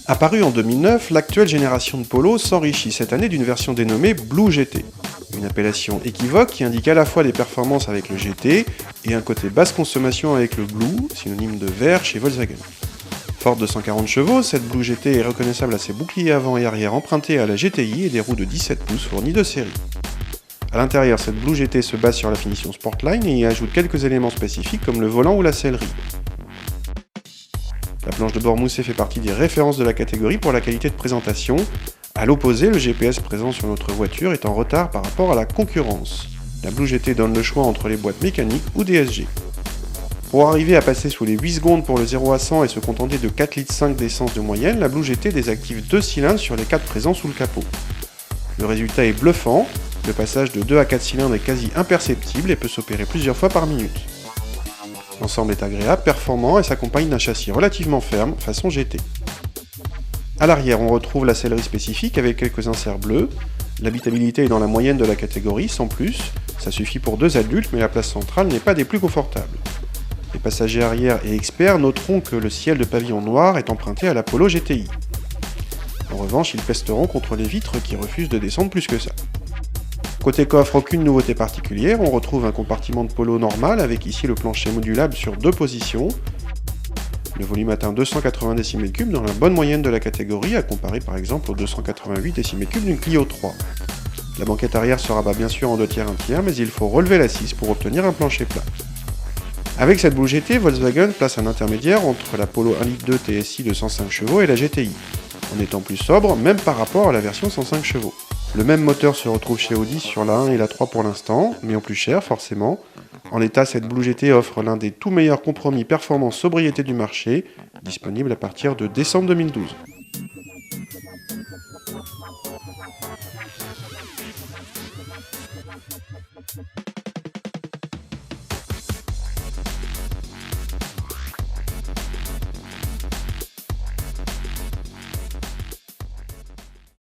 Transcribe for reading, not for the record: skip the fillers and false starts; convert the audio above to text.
Apparue en 2009, l'actuelle génération de Polo s'enrichit cette année d'une version dénommée Blue GT. Une appellation équivoque qui indique à la fois des performances avec le GT et un côté basse consommation avec le Blue, synonyme de vert chez Volkswagen. Forte de 140 chevaux, cette Blue GT est reconnaissable à ses boucliers avant et arrière empruntés à la GTI et des roues de 17 pouces fournies de série. A l'intérieur, cette Blue GT se base sur la finition Sportline et y ajoute quelques éléments spécifiques comme le volant ou la sellerie. La planche de bord moussée fait partie des références de la catégorie pour la qualité de présentation. A l'opposé, le GPS présent sur notre voiture est en retard par rapport à la concurrence. La Blue GT donne le choix entre les boîtes mécaniques ou DSG. Pour arriver à passer sous les 8 secondes pour le 0 à 100 et se contenter de 4,5 litres d'essence de moyenne, la Blue GT désactive 2 cylindres sur les 4 présents sous le capot. Le résultat est bluffant, le passage de 2 à 4 cylindres est quasi imperceptible et peut s'opérer plusieurs fois par minute. L'ensemble est agréable, performant et s'accompagne d'un châssis relativement ferme, façon GT. A l'arrière, on retrouve la sellerie spécifique avec quelques inserts bleus. L'habitabilité est dans la moyenne de la catégorie, sans plus. Ça suffit pour 2 adultes, mais la place centrale n'est pas des plus confortables. Les passagers arrière et experts noteront que le ciel de pavillon noir est emprunté à la Polo GTI. En revanche, ils pesteront contre les vitres qui refusent de descendre plus que ça. Côté coffre, aucune nouveauté particulière, on retrouve un compartiment de Polo normal avec ici le plancher modulable sur 2 positions. Le volume atteint 280 décimètres cubes dans la bonne moyenne de la catégorie, à comparer par exemple aux 288 décimètres cubes d'une Clio 3. La banquette arrière se rabat bien sûr en 2 tiers 1 tiers, mais il faut relever l'assise pour obtenir un plancher plat. Avec cette Blue GT, Volkswagen place un intermédiaire entre la Polo 1,2 litre TSI de 105 chevaux et la GTI, en étant plus sobre même par rapport à la version 105 chevaux. Le même moteur se retrouve chez Audi sur la 1 et la 3 pour l'instant, mais en plus cher forcément. En l'état, cette Blue GT offre l'un des tout meilleurs compromis performance-sobriété du marché, disponible à partir de décembre 2012.